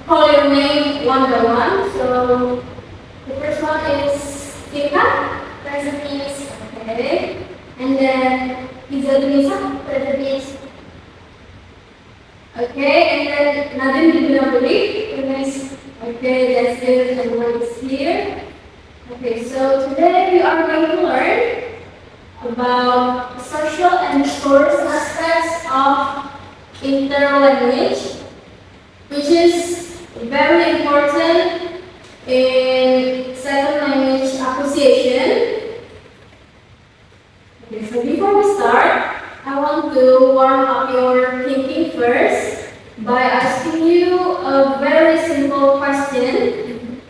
call your name one by one. So the first one is Tika. Present is okay. And then Izalisa. Present is okay. And then Nadine Dibunabuli. Okay, that's good. Everyone is here. Okay, so today we are going to learn about social and discourse aspects of interlanguage, which is very important in second language acquisition. Okay, so before we start, I want to warm up your thinking first by asking you a very simple question.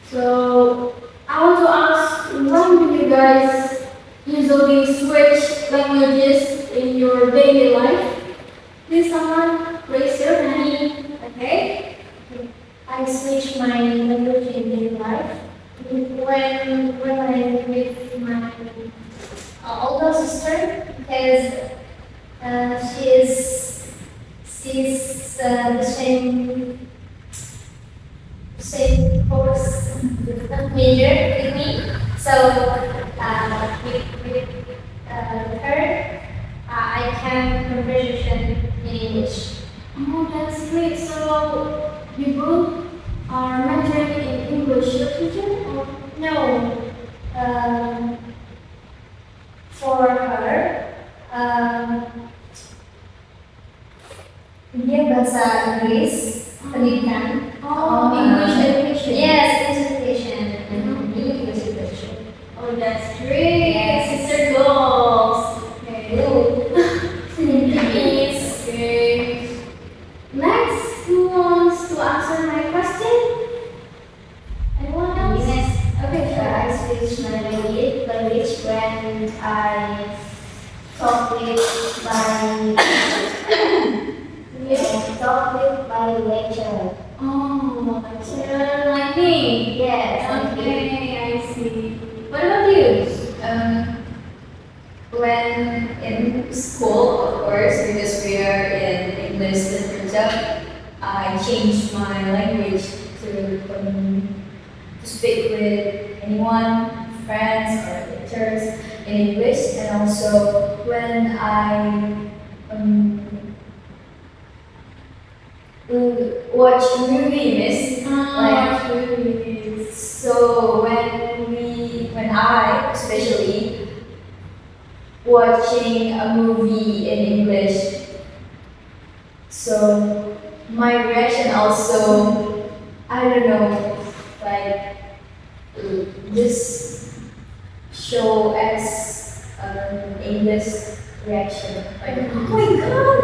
So I want to ask, when do you guys usually switch languages in your daily life? Please someone raise your hand. Okay. I switch my language in daily life when I'm with my older sister, because she's the same course major with me. So with her, I can conversation in English. Oh, that's great. So you both are majoring in English literature, or No, for her, dia bahasa Inggris pendidikan. oh, English education? Yes, English education. English education. Oh, that's great. Yes. Sister goals. Okay. Yes. Okay. Next, who wants to answer my question? Anyone else? Yes. Okay, I sure. switch my language when I talk with my lecturer. Oh, lecturer like me. Yes. Okay, I see. What about you? When in school, of course, because we are in English literature, I changed my language to speak with anyone, friends or teachers in English, and also when I watch movies, like movies. so when I especially watching a movie in English, so my reaction also, I don't know, like just show as English reaction, like oh my god,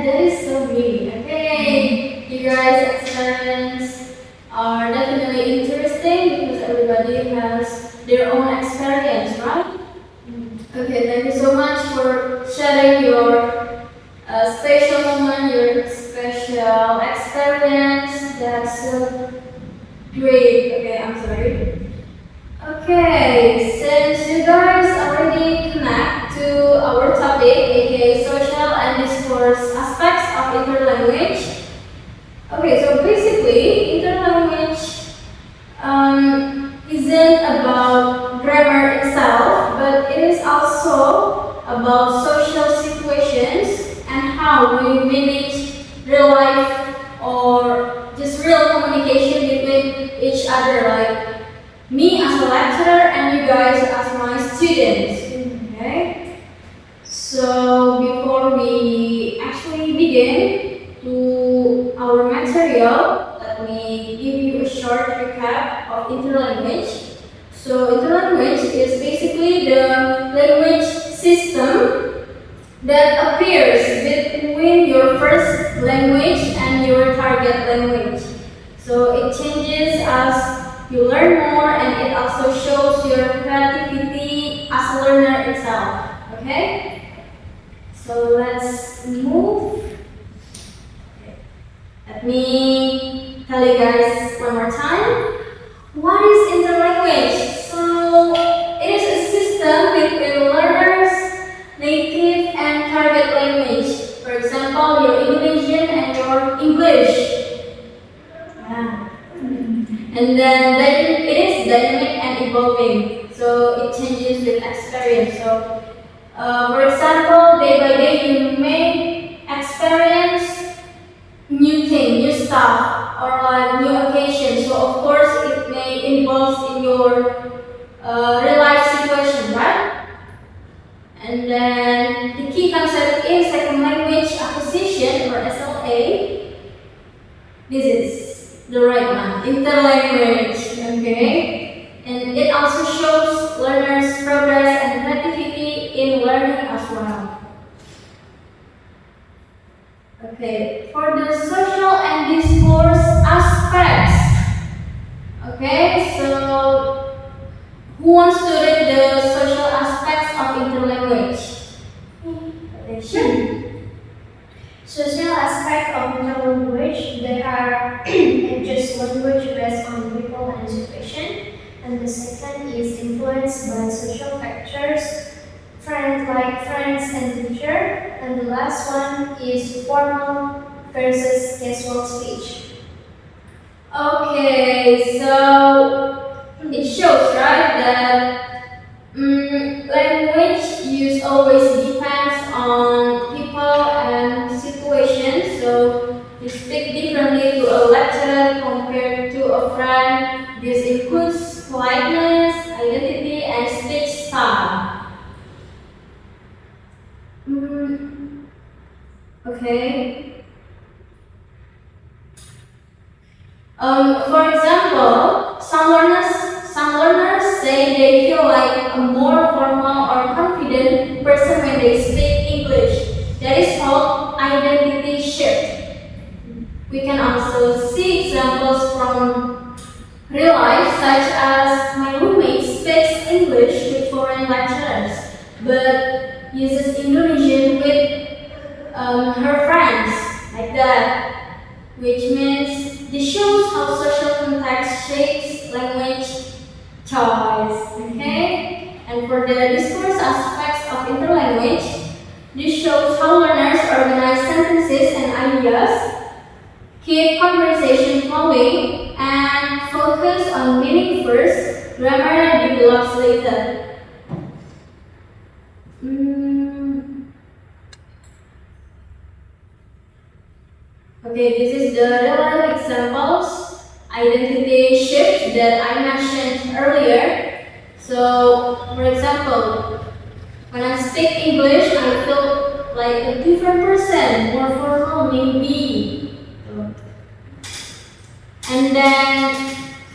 That is so great. Okay, you guys' experience are definitely interesting because everybody has their own experience, right? Okay, thank you so much for sharing your special moment, your special experience. That's so great. Okay, I'm sorry. Okay, since you guys already connect to our topic, aka social and discourse aspects of interlanguage. Okay, so basically, interlanguage isn't about grammar itself, but it is also about social situations and how we manage real life or just real communication between each other, like me as a lecturer and you guys as my students. Okay? So before we actually begin to our material, let me give you a short recap of interlanguage. So interlanguage is basically the language system that appears between your first language and your target language. So it changes as you learn more, and it also shows your creativity as a learner itself. Okay? So let's move. Let me tell you guys one more time. What is interlanguage? So it is a system between learners, native and target language. For example, your Indonesian and your English. Yeah. And then it is dynamic and evolving, so it changes with experience. So, for example, day by day you may experience new thing, new stuff, or like new occasions. So of course it may involve in your real life situation, right? And then the key concept is second language acquisition or SLA. This is the right one, interlanguage, okay? And it also shows learners' progress and creativity in learning as well. Okay, for the social and discourse aspects. Okay, so who wants to read the social aspects of interlanguage? Attention. Social aspect of interlanguage, they are just language based on people and situation. And the second is influenced by social factors, friends and teacher. And the last one is formal versus casual speech. Okay, so it shows, right, that language use always depends on people and situations. So you speak differently to a lecturer compared to a friend. This includes politeness, identity, and speech style. Okay. For example, some learners say they feel like a more formal or confident person when they speak English. That is called identity shift. We can also see examples from real life, such as my roommate speaks English with foreign lecturers, but uses Indonesian with her friends, like that, which means this shows how social context shapes language choice. Okay, and for the discourse aspects of interlanguage, this shows how learners organize sentences and ideas, keep conversation flowing, and focus on meaning first, grammar develops later. Okay, this is the real life examples, identity shift that I mentioned earlier. So, for example, when I speak English, I feel like a different person, more formal maybe. And then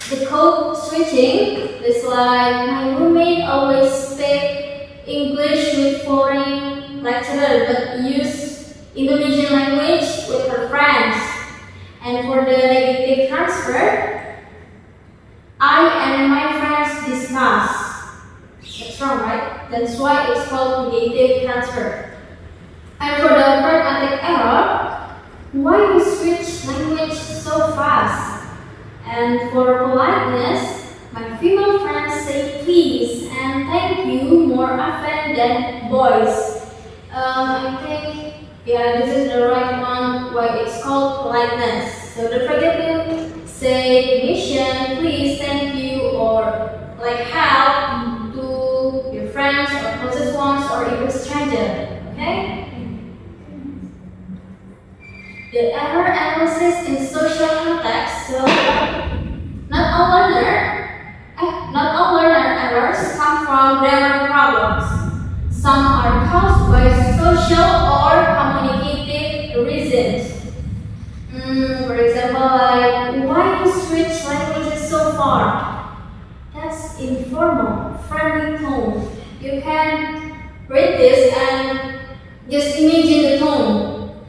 the code switching is like my roommate always speak English with foreign lecturer but use Indonesian language with her friends. And for the negative transfer, I and my friends discuss. That's wrong, right? That's why it's called negative transfer. And for the pragmatic error, why we switch language so fast? And for politeness, my female friends say please and thank you more often than boys. I think, yeah, this is the right one, why it's called politeness. So don't forget to say permission, please, thank you, or like help to your friends or closest ones or even stranger. Okay? The error analysis in social context. So not all learner errors come from grammar problems. Some are caused by social or communicative reasons. For example, like why you switch languages so far? That's informal, friendly tone. You can read this and just imagine the tone.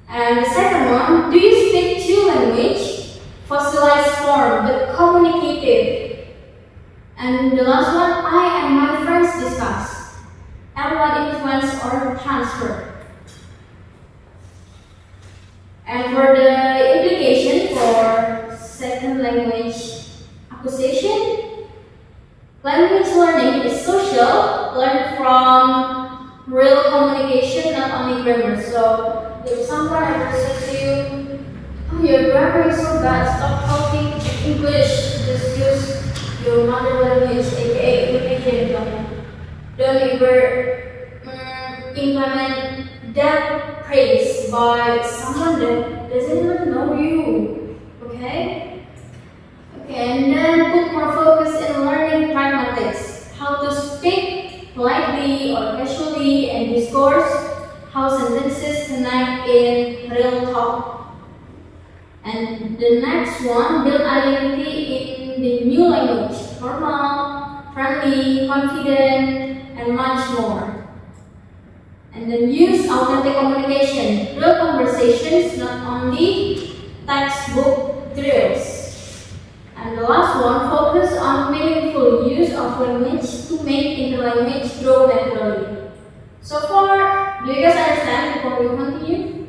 And the second one, do you speak two language? Fossilized form, but communicative. And the last one, I and my friends discuss. L1 influence or transfer. And for the implication for second language acquisition, language learning is social, learn from real real communication, not only grammar. So if someone ever says to you, "Oh, your grammar is so bad, stop talking English, just use your mother language, aka Indonesian." Don't ever implement that praise by someone that doesn't even know you. Okay? Okay, and then put more focus in learning pragmatics. How to speak politely or casually and discourse, how sentences connect in real talk. And the next one, build identity in the new language. Formal, friendly, confident, and much more. And then use authentic communication, real conversations, not only textbook drills. And the last one, focus on meaningful use of language to make interlanguage grow naturally. So far, do you guys understand before we continue?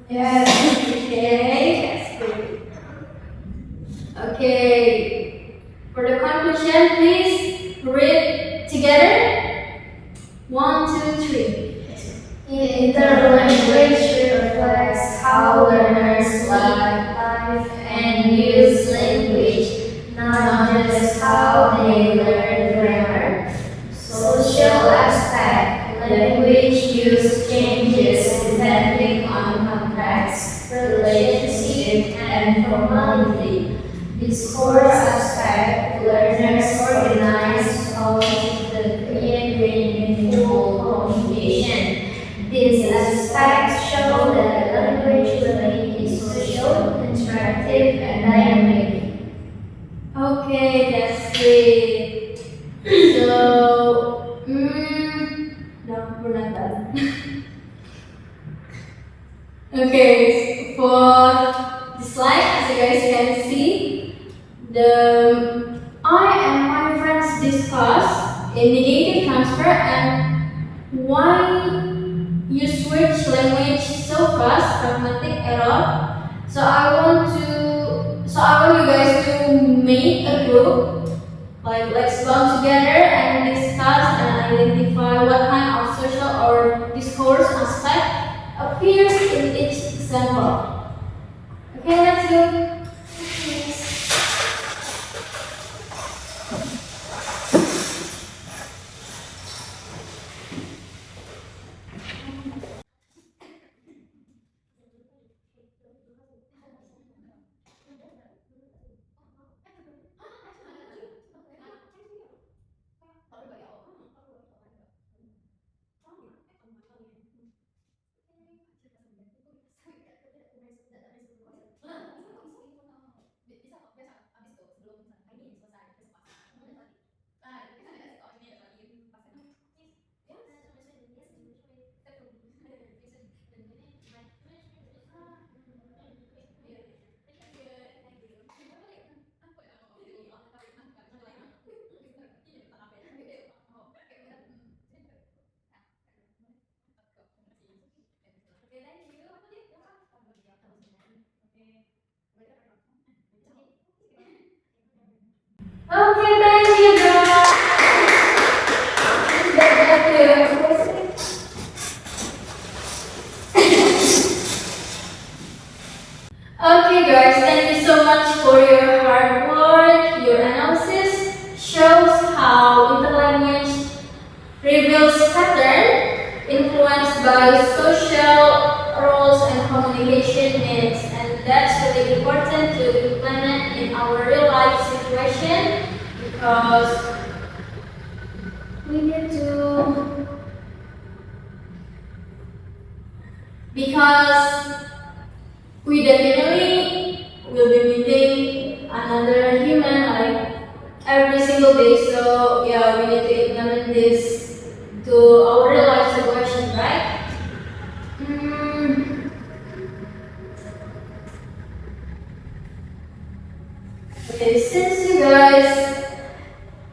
Yes. Okay, that's good. Okay, for the conclusion, please read together. 1, 2, 3. Interlanguage reflects how learners live and use language, not just how they learn grammar. Social aspect. Language use changes depending on context, relationship, and formality. Discourse aspect. Learners organize thoughts that create meaningful communication. These aspects show that language learning is social, interactive, and dynamic. Okay, that's great. So, no, we're not done. Okay, for the slide, as you guys can see, the I and my friends discuss in negative transfer and why you switch language so fast, pragmatic error. So I want you guys to make a group, like let's come together and discuss and identify what kind of social or discourse aspect appears in each example. Okay, let's go. Okay, thank you guys. Okay guys, thank you so much for your hard work. Your analysis shows how interlanguage reveals pattern influenced by social roles and communication needs, and that's really important to implement in our real life situation because we need to because we definitely will be meeting another human like every single day. So yeah, we need to implement this to our real life situation, right? Okay, since you guys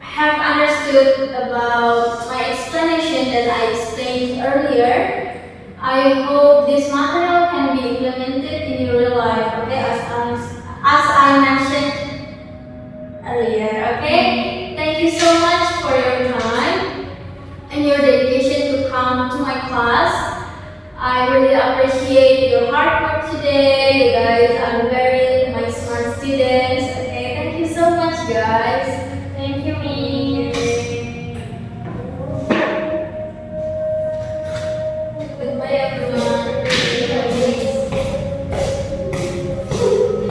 have understood about my explanation that I explained earlier, I hope this material can be implemented in your real life, okay, as I mentioned earlier, okay? Thank you so much for your time and your dedication class. I really appreciate your hard work today. You guys are very my smart students. Okay, thank you so much, guys. Thank you, me.